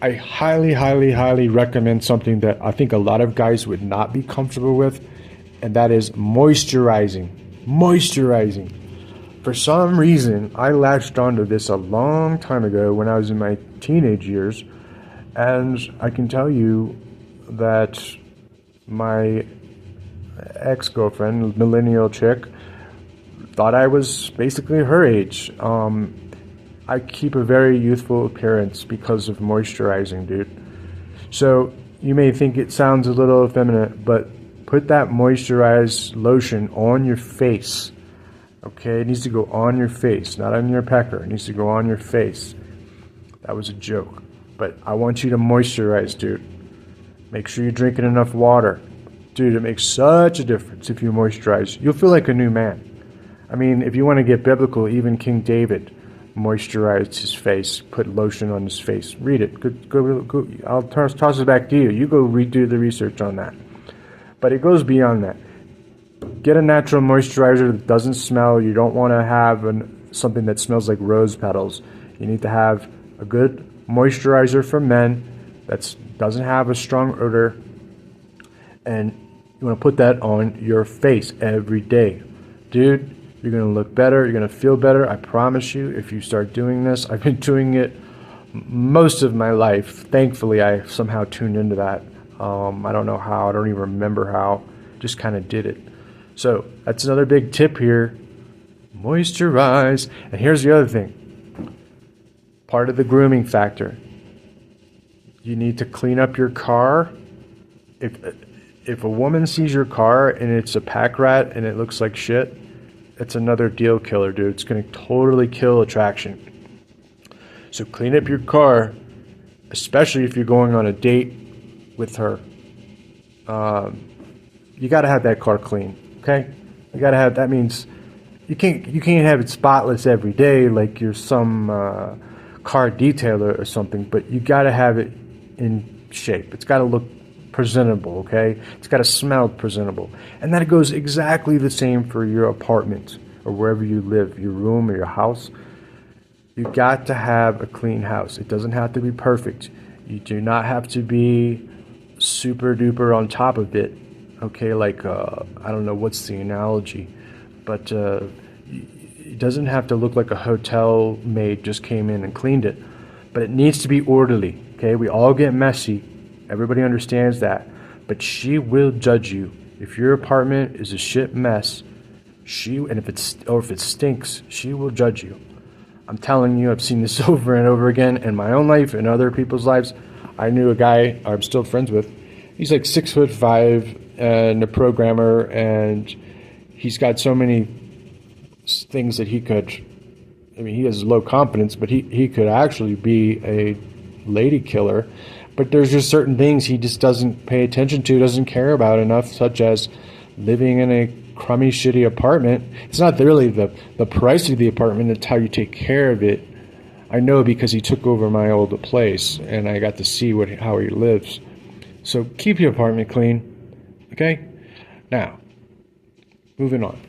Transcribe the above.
I highly, highly, highly recommend something that I think a lot of guys would not be comfortable with, and that is moisturizing. Moisturizing. For some reason, I latched onto this a long time ago when I was in my teenage years, and I can tell you that my ex-girlfriend, millennial chick, thought I was basically her age. I keep a very youthful appearance because of moisturizing, dude. So you may think it sounds a little effeminate, but put that moisturized lotion on your face. Okay, it needs to go on your face, not on your pecker. It needs to go on your face. That was a joke. But I want you to moisturize, dude. Make sure you're drinking enough water. Dude, it makes such a difference if you moisturize. You'll feel like a new man. I mean, if you want to get biblical, even King David moisturized his face, put lotion on his face. Read it. Go. I'll toss it back to you. You go redo the research on that. But it goes beyond that. Get a natural moisturizer that doesn't smell. You don't want to have something that smells like rose petals. You need to have a good moisturizer for men that doesn't have a strong odor. And you want to put that on your face every day. Dude, you're going to look better. You're going to feel better. I promise you, if you start doing this. I've been doing it most of my life. Thankfully, I somehow tuned into that. I don't know how. I don't even remember how. Just kind of did it. So that's another big tip here. Moisturize. And here's the other thing. Part of the grooming factor. You need to clean up your car. If a woman sees your car and it's a pack rat and it looks like shit, it's another deal killer, dude. It's going to totally kill attraction. So clean up your car, especially if you're going on a date with her. You got to have that car clean, okay? You got to have. That means you can't have it spotless every day like you're some car detailer or something. But you got to have it in shape. It's got to look presentable, okay? It's got to smell presentable. And that goes exactly the same for your apartment or wherever you live, your room or your house. You got to have a clean house. It doesn't have to be perfect. You do not have to be super duper on top of it, okay? Like, I don't know what's the analogy, but it doesn't have to look like a hotel maid just came in and cleaned it, but it needs to be orderly, okay? We all get messy. Everybody understands that. But she will judge you. If your apartment is a shit mess, if it stinks, she will judge you. I'm telling you, I've seen this over and over again in my own life and other people's lives. I knew a guy I'm still friends with. He's like 6'5" and a programmer, and he's got so many things that he has low confidence, but he could actually be a lady killer. But there's just certain things he just doesn't pay attention to, doesn't care about enough, such as living in a crummy, shitty apartment. It's not really the price of the apartment, it's how you take care of it. I know because he took over my old place, and I got to see how he lives. So keep your apartment clean, okay? Now, moving on.